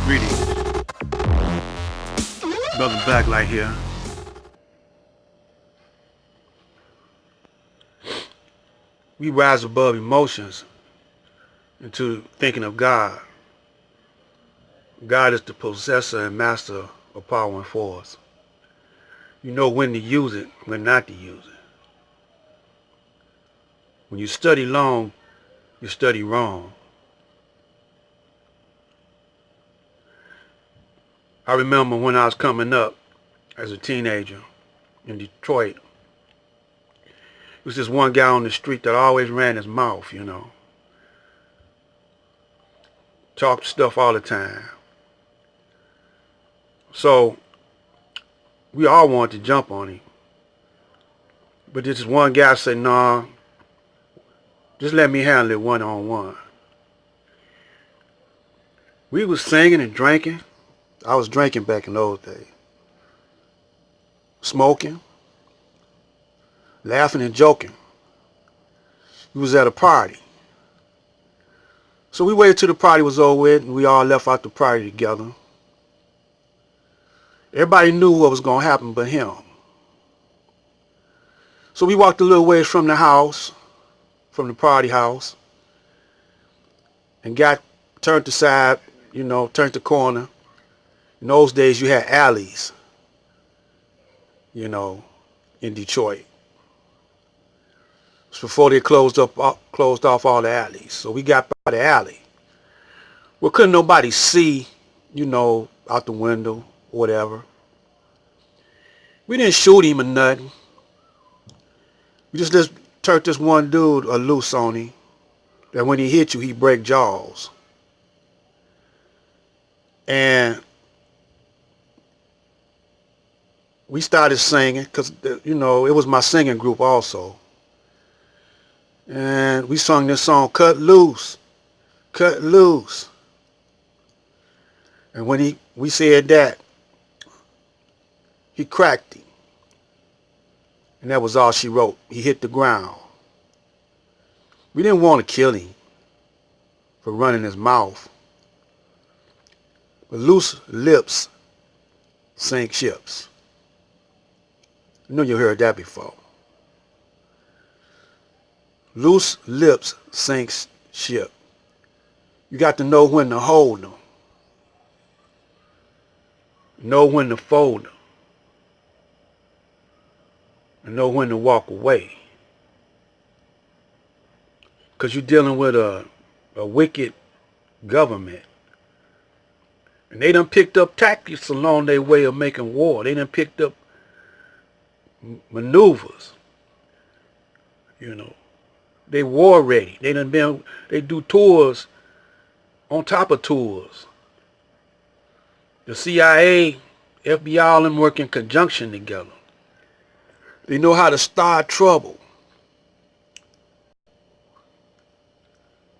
Greetings, Brother Blacklight here. We rise above emotions into thinking of God. God is the possessor and master of power and force. You know when to use it, when not to use it. When you study long, you study wrong. I remember when I was coming up as a teenager in Detroit, there was this one guy on the street that always ran his mouth, talked stuff all the time. So we all wanted to jump on him. But this one guy said, nah, just let me handle it one-on-one. We was singing and drinking. I was drinking back in those days. Smoking, laughing and joking. We was at a party. So we waited till the party was over with and we all left out the party together. Everybody knew what was going to happen but him. So we walked a little ways from the house, from the party house, and turned the side, turned the corner. In those days you had alleys, in Detroit. It's before they closed off all the alleys. So we got by the alley. Well, couldn't nobody see, out the window or whatever. We didn't shoot him or nothing. We just turned this one dude loose on him. That when he hit you, he break jaws. And we started singing because, it was my singing group also. And we sung this song, Cut Loose, Cut Loose. And when we said that, he cracked him. And that was all she wrote. He hit the ground. We didn't want to kill him for running his mouth. But loose lips sink ships. I know you heard that before. Loose lips sinks ship. You got to know when to hold them. Know when to fold them. And know when to walk away. Because you're dealing with a wicked government. And they done picked up tactics along their way of making war. They done picked up maneuvers. They war ready. They do tours on top of tours. The CIA, FBI, all them work in conjunction together. They know how to start trouble.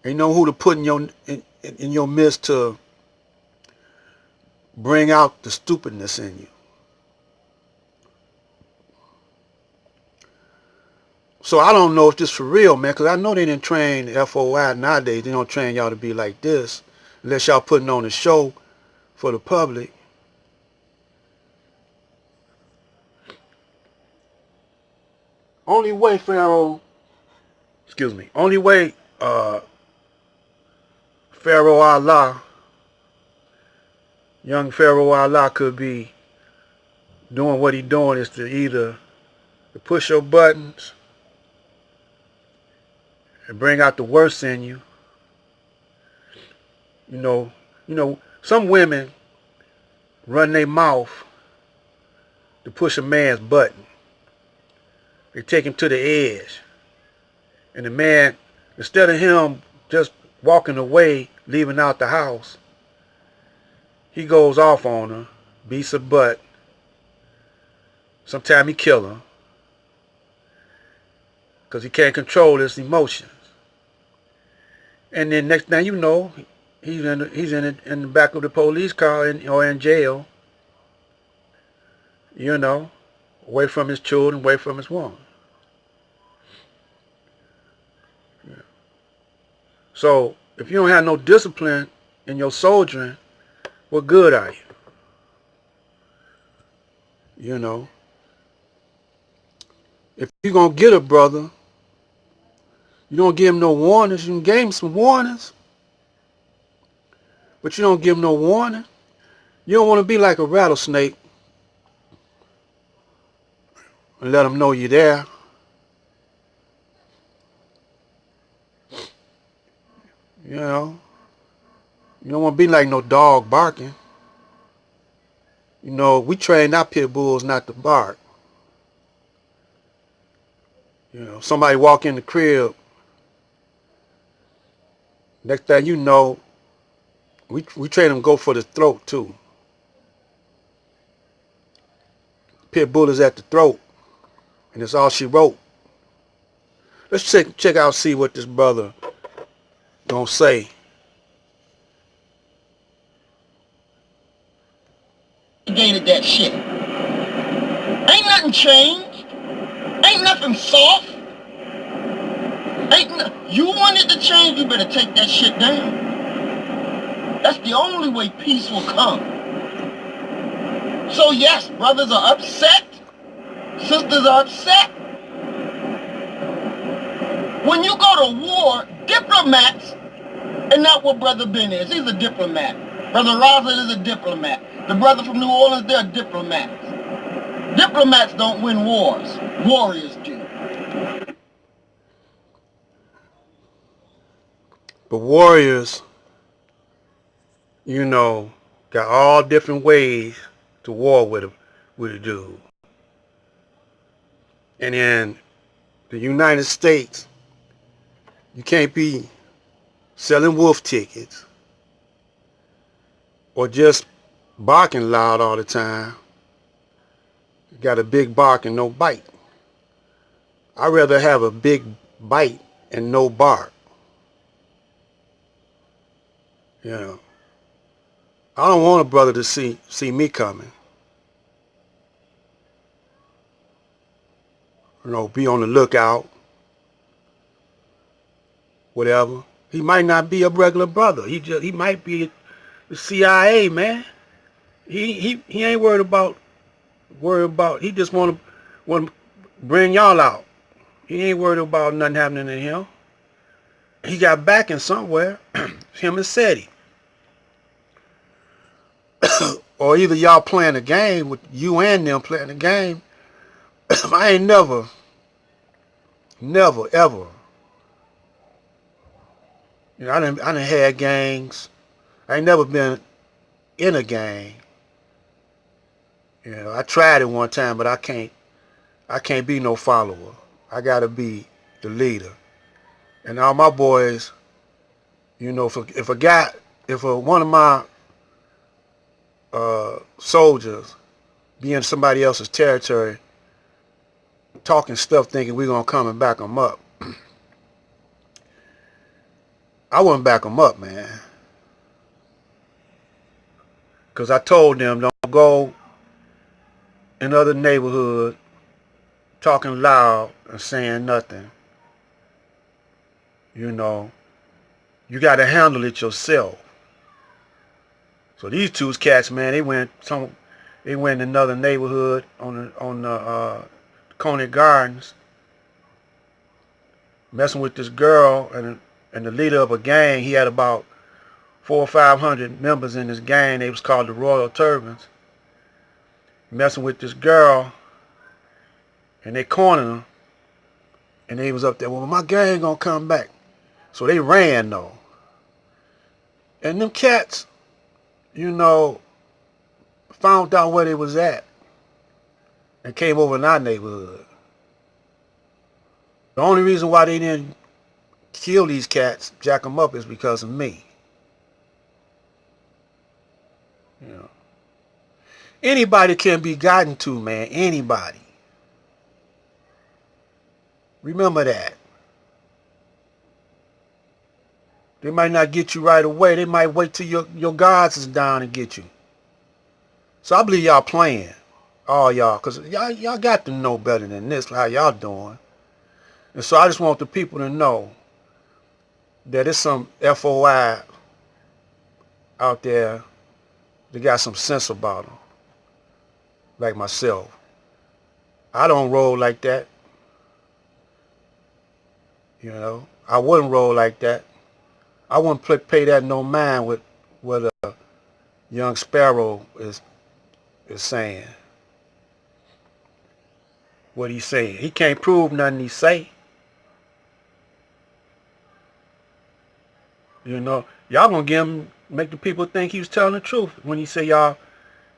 They know who to put in your midst to bring out the stupidness in you. So I don't know if this for real, man, because I know they didn't train FOI nowadays. They don't train y'all to be like this unless y'all putting on a show for the public. Only way Pharaoh Allah, young Pharaoh Allah could be doing what he doing is to either to push your buttons and bring out the worst in you. Some women run their mouth to push a man's button. They take him to the edge. And the man, instead of him just walking away, leaving out the house, he goes off on her, beats her butt. Sometimes he kill her because he can't control his emotions. And then next thing you know, he's in the back of the police car or in jail. Away from his children, away from his woman. So if you don't have no discipline in your soldiering, What good are you? You know, if you're going to get a brother, you don't give him no warnings. You can give him some warnings, but you don't give him no warning. You don't want to be like a rattlesnake and let him know you're there. You know, you don't want to be like no dog barking. You know, we train our pit bulls not to bark. You know, somebody walk in the crib, next thing you know, we train them to go for the throat too. Pit bull is at the throat, and that's all she wrote. Let's check out, see what this brother gonna say. Gated that shit. Ain't nothing changed. Ain't nothing soft. You want it to change, you better take that shit down. That's the only way peace will come. So yes, brothers are upset. Sisters are upset. When you go to war, diplomats, and not what Brother Ben is. He's a diplomat. Brother Roslyn is a diplomat. The brother from New Orleans, they're diplomats. Diplomats don't win wars. Warriors do. But warriors, you know, got all different ways to war with a dude. And in the United States, you can't be selling wolf tickets or just barking loud all the time. You got a big bark and no bite. I'd rather have a big bite and no bark. You know, I don't want a brother to see me coming. You know, be on the lookout, whatever. He might not be a regular brother. He might be the CIA, man. He ain't worried about. He just want to bring y'all out. He ain't worried about nothing happening to him. He got backing somewhere. Him and Seti. Or either y'all playing a game with you and them playing a game. I ain't never, ever. You know, I done had gangs. I ain't never been in a gang. You know, I tried it one time, but I can't be no follower. I gotta be the leader. And all my boys, you know, if one of my soldiers be in somebody else's territory, talking stuff, thinking we're gonna come and back them up, I wouldn't back them up, man. Cause I told them don't go in other neighborhoods talking loud and saying nothing. You know, you got to handle it yourself. So these two cats, man, they went in another neighborhood on the Coney Gardens, messing with this girl and the leader of a gang. He had about 400 or 500 members in this gang. They was called the Royal Turbans. Messing with this girl, and they cornered her, and they was up there. Well, my gang gonna come back, so they ran though. And them cats, you know, found out where they was at and came over in our neighborhood. The only reason why they didn't kill these cats, jack them up, is because of me. You know, anybody can be gotten to, man. Anybody. Remember that. They might not get you right away. They might wait till your guards is down and get you. So I believe y'all playing, all y'all, because y'all got to know better than this, how y'all doing. And so I just want the people to know that it's some FOI out there They got some sense about them, like myself. I don't roll like that, you know. I wouldn't roll like that. I wouldn't pay that no mind with what a young Sparrow is saying. What he's saying. He can't prove nothing he say. You know, y'all gonna give him, make the people think he was telling the truth when he say y'all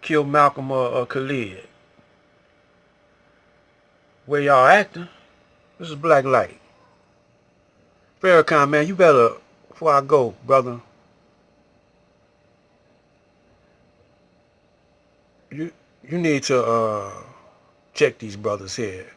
killed Malcolm or Khalid. Where y'all acting? This is Black Light. Farrakhan, man, you better, before I go, brother, you need to check these brothers here.